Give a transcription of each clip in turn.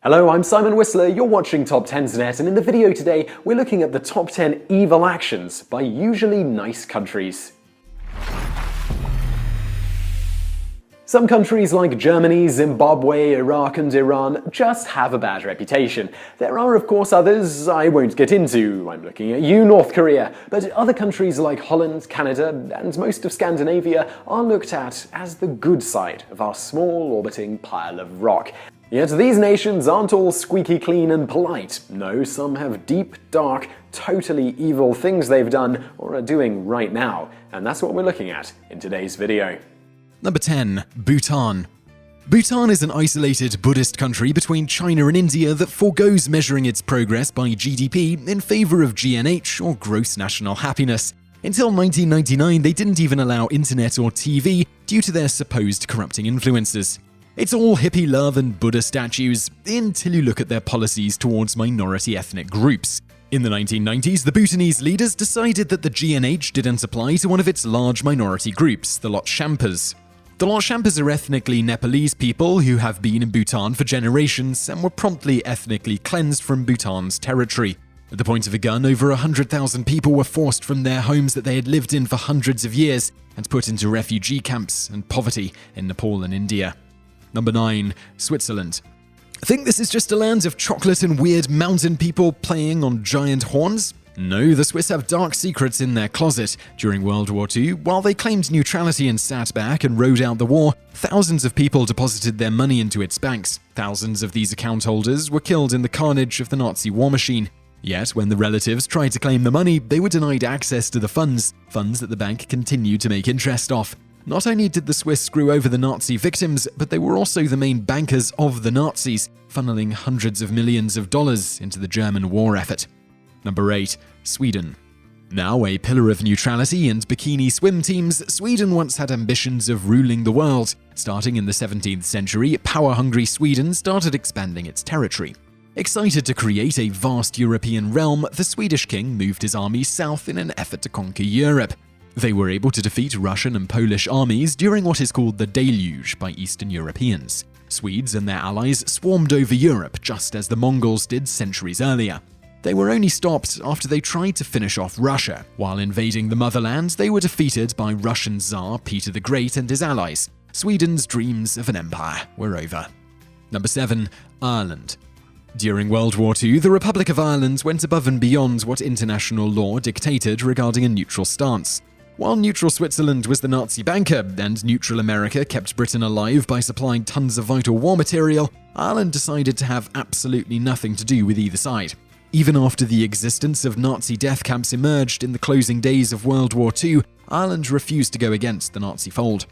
Hello, I'm Simon Whistler, you're watching TopTenzNet, and in the video today, we're looking at the top 10 evil actions by usually nice countries. Some countries like Germany, Zimbabwe, Iraq and Iran just have a bad reputation. There are of course others I won't get into, I'm looking at you, North Korea, but other countries like Holland, Canada and most of Scandinavia are looked at as the good side of our small orbiting pile of rock. Yet these nations aren't all squeaky clean and polite. No, some have deep, dark, totally evil things they've done or are doing right now, and that's what we're looking at in today's video. Number 10. Bhutan. Bhutan is an isolated Buddhist country between China and India that forgoes measuring its progress by GDP in favor of GNH, or gross national happiness. Until 1999, they didn't even allow internet or TV due to their supposed corrupting influences. It's all hippie love and Buddha statues, until you look at their policies towards minority ethnic groups. In the 1990s, the Bhutanese leaders decided that the GNH didn't apply to one of its large minority groups, the Lot Shampas. The Lot Shampas are ethnically Nepalese people who have been in Bhutan for generations and were promptly ethnically cleansed from Bhutan's territory. At the point of a gun, over 100,000 people were forced from their homes that they had lived in for hundreds of years and put into refugee camps and poverty in Nepal and India. Number 9. Switzerland. Think this is just a land of chocolate and weird mountain people playing on giant horns? No, the Swiss have dark secrets in their closet. During World War II, while they claimed neutrality and sat back and rode out the war, thousands of people deposited their money into its banks. Thousands of these account holders were killed in the carnage of the Nazi war machine. Yet, when the relatives tried to claim the money, they were denied access to the funds that the bank continued to make interest off. Not only did the Swiss screw over the Nazi victims, but they were also the main bankers of the Nazis, funneling hundreds of millions of dollars into the German war effort. Number 8. Sweden. Now a pillar of neutrality and bikini swim teams, Sweden once had ambitions of ruling the world. Starting in the 17th century, power-hungry Sweden started expanding its territory. Excited to create a vast European realm, the Swedish king moved his army south in an effort to conquer Europe. They were able to defeat Russian and Polish armies during what is called the Deluge by Eastern Europeans. Swedes and their allies swarmed over Europe just as the Mongols did centuries earlier. They were only stopped after they tried to finish off Russia. While invading the motherland, they were defeated by Russian Tsar Peter the Great and his allies. Sweden's dreams of an empire were over. Number 7. Ireland. During World War II, the Republic of Ireland went above and beyond what international law dictated regarding a neutral stance. While neutral Switzerland was the Nazi banker and neutral America kept Britain alive by supplying tons of vital war material, Ireland decided to have absolutely nothing to do with either side. Even after the existence of Nazi death camps emerged in the closing days of World War II, Ireland refused to go against the Nazi fold.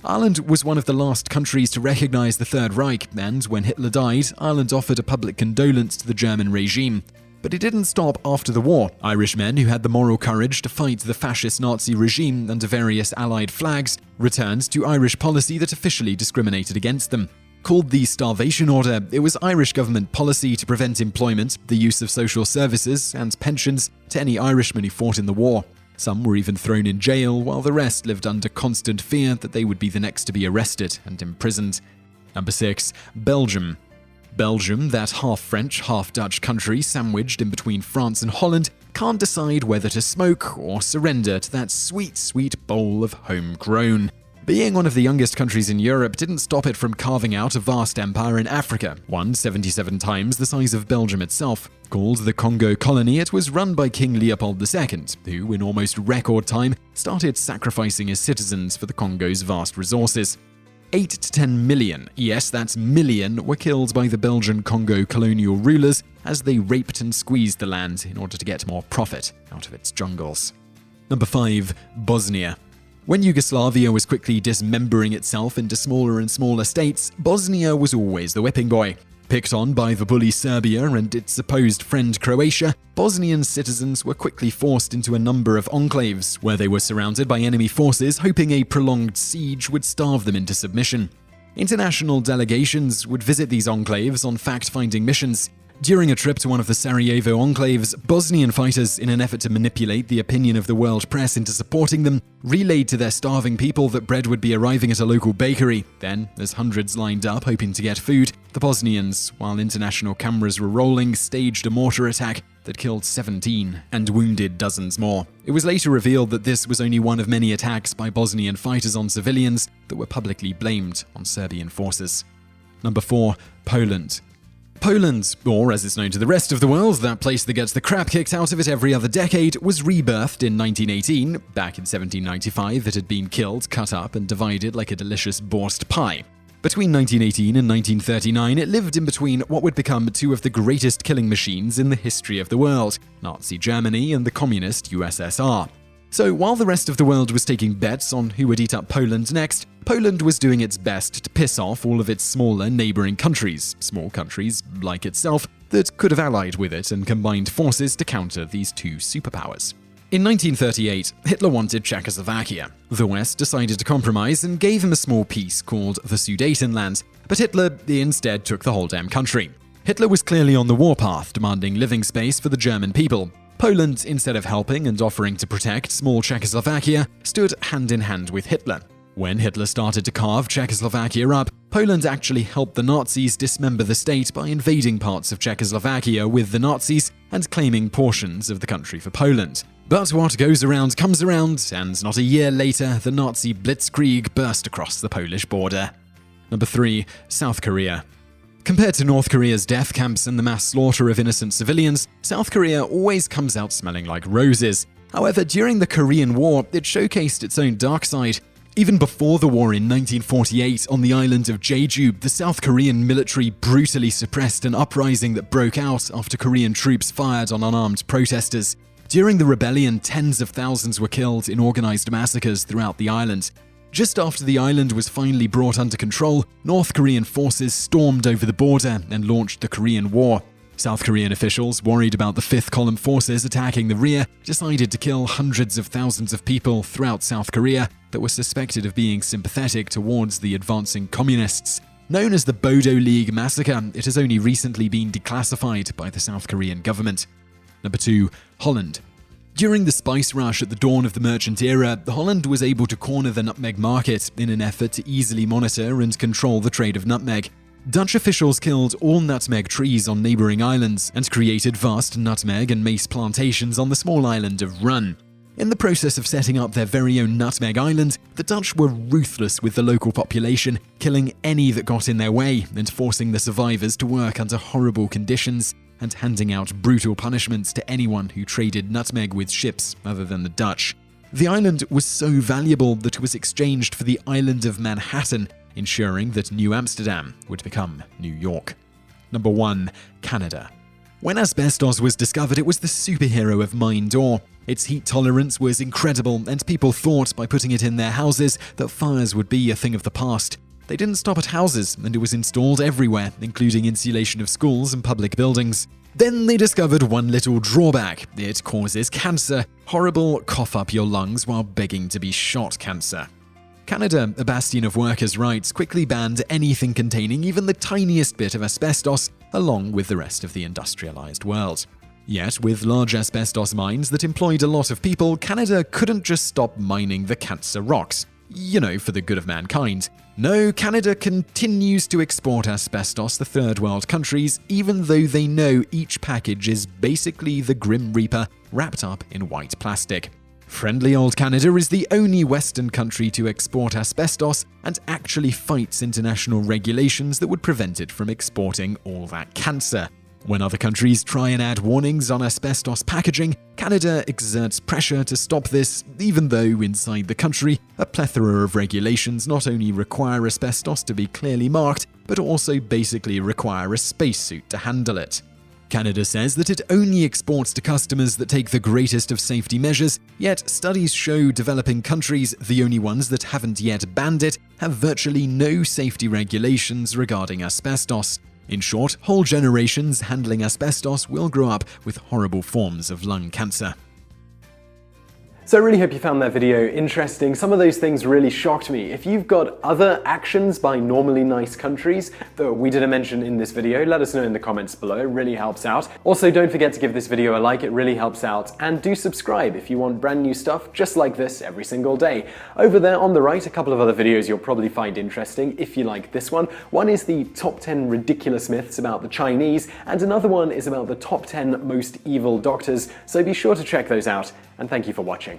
Ireland was one of the last countries to recognize the Third Reich, and when Hitler died, Ireland offered a public condolence to the German regime. But it didn't stop after the war. Irish men who had the moral courage to fight the fascist Nazi regime under various Allied flags returned to Irish policy that officially discriminated against them. Called the Starvation Order, it was Irish government policy to prevent employment, the use of social services, and pensions to any Irishmen who fought in the war. Some were even thrown in jail, while the rest lived under constant fear that they would be the next to be arrested and imprisoned. Number 6. Belgium. Belgium, that half-French, half-Dutch country sandwiched in between France and Holland, can't decide whether to smoke or surrender to that sweet, sweet bowl of homegrown. Being one of the youngest countries in Europe didn't stop it from carving out a vast empire in Africa, one 77 times the size of Belgium itself. Called the Congo Colony, it was run by King Leopold II, who, in almost record time, started sacrificing his citizens for the Congo's vast resources. 8 to 10 million, yes, that's million, were killed by the Belgian Congo colonial rulers as they raped and squeezed the land in order to get more profit out of its jungles. Number 5. Bosnia. When Yugoslavia was quickly dismembering itself into smaller and smaller states, Bosnia was always the whipping boy. Picked on by the bully Serbia and its supposed friend Croatia, Bosnian citizens were quickly forced into a number of enclaves, where they were surrounded by enemy forces, hoping a prolonged siege would starve them into submission. International delegations would visit these enclaves on fact-finding missions. During a trip to one of the Sarajevo enclaves, Bosnian fighters, in an effort to manipulate the opinion of the world press into supporting them, relayed to their starving people that bread would be arriving at a local bakery. Then, as hundreds lined up hoping to get food, the Bosnians, while international cameras were rolling, staged a mortar attack that killed 17 and wounded dozens more. It was later revealed that this was only one of many attacks by Bosnian fighters on civilians that were publicly blamed on Serbian forces. Number 4. Poland. Poland, or as it's known to the rest of the world, that place that gets the crap kicked out of it every other decade, was rebirthed in 1918. Back in 1795, it had been killed, cut up, and divided like a delicious borscht pie. Between 1918 and 1939, it lived in between what would become two of the greatest killing machines in the history of the world, Nazi Germany and the communist USSR. So while the rest of the world was taking bets on who would eat up Poland next, Poland was doing its best to piss off all of its smaller neighboring countries, small countries like itself, that could have allied with it and combined forces to counter these two superpowers. In 1938, Hitler wanted Czechoslovakia. The West decided to compromise and gave him a small piece called the Sudetenland, but Hitler instead took the whole damn country. Hitler was clearly on the warpath, demanding living space for the German people. Poland, instead of helping and offering to protect small Czechoslovakia, stood hand in hand with Hitler. When Hitler started to carve Czechoslovakia up, Poland actually helped the Nazis dismember the state by invading parts of Czechoslovakia with the Nazis and claiming portions of the country for Poland. But what goes around comes around, and not a year later, the Nazi blitzkrieg burst across the Polish border. Number 3. South Korea. Compared to North Korea's death camps and the mass slaughter of innocent civilians, South Korea always comes out smelling like roses. However, during the Korean War, it showcased its own dark side. Even before the war in 1948, on the island of Jeju, the South Korean military brutally suppressed an uprising that broke out after Korean troops fired on unarmed protesters. During the rebellion, tens of thousands were killed in organized massacres throughout the island. Just after the island was finally brought under control, North Korean forces stormed over the border and launched the Korean War. South Korean officials, worried about the Fifth Column forces attacking the rear, decided to kill hundreds of thousands of people throughout South Korea that were suspected of being sympathetic towards the advancing communists. Known as the Bodo League Massacre, it has only recently been declassified by the South Korean government. Number 2. Holland. During the spice rush at the dawn of the merchant era, Holland was able to corner the nutmeg market in an effort to easily monitor and control the trade of nutmeg. Dutch officials killed all nutmeg trees on neighboring islands and created vast nutmeg and mace plantations on the small island of Run. In the process of setting up their very own nutmeg island, the Dutch were ruthless with the local population, killing any that got in their way and forcing the survivors to work under horrible conditions and handing out brutal punishments to anyone who traded nutmeg with ships other than the Dutch. The island was so valuable that it was exchanged for the island of Manhattan, ensuring that New Amsterdam would become New York. Number 1. Canada. When asbestos was discovered, it was the superhero of mine door. Its heat tolerance was incredible, and people thought by putting it in their houses that fires would be a thing of the past. They didn't stop at houses, and it was installed everywhere, including insulation of schools and public buildings. Then they discovered one little drawback. It causes cancer. Horrible cough up your lungs while begging to be shot cancer. Canada, a bastion of workers' rights, quickly banned anything containing even the tiniest bit of asbestos, along with the rest of the industrialized world. Yet, with large asbestos mines that employed a lot of people, Canada couldn't just stop mining the cancer rocks. For the good of mankind. No, Canada continues to export asbestos to third world countries, even though they know each package is basically the Grim Reaper wrapped up in white plastic. Friendly old Canada is the only Western country to export asbestos and actually fights international regulations that would prevent it from exporting all that cancer. When other countries try and add warnings on asbestos packaging, Canada exerts pressure to stop this, even though inside the country, a plethora of regulations not only require asbestos to be clearly marked, but also basically require a spacesuit to handle it. Canada says that it only exports to customers that take the greatest of safety measures, yet studies show developing countries, the only ones that haven't yet banned it, have virtually no safety regulations regarding asbestos. In short, whole generations handling asbestos will grow up with horrible forms of lung cancer. So I really hope you found that video interesting. Some of those things really shocked me. If you've got other actions by normally nice countries that we didn't mention in this video, let us know in the comments below. It really helps out. Also, don't forget to give this video a like. It really helps out. And do subscribe if you want brand new stuff just like this every single day. Over there on the right, a couple of other videos you'll probably find interesting if you like this one. One is the top 10 ridiculous myths about the Chinese, and another one is about the top 10 most evil doctors. So be sure to check those out, and thank you for watching.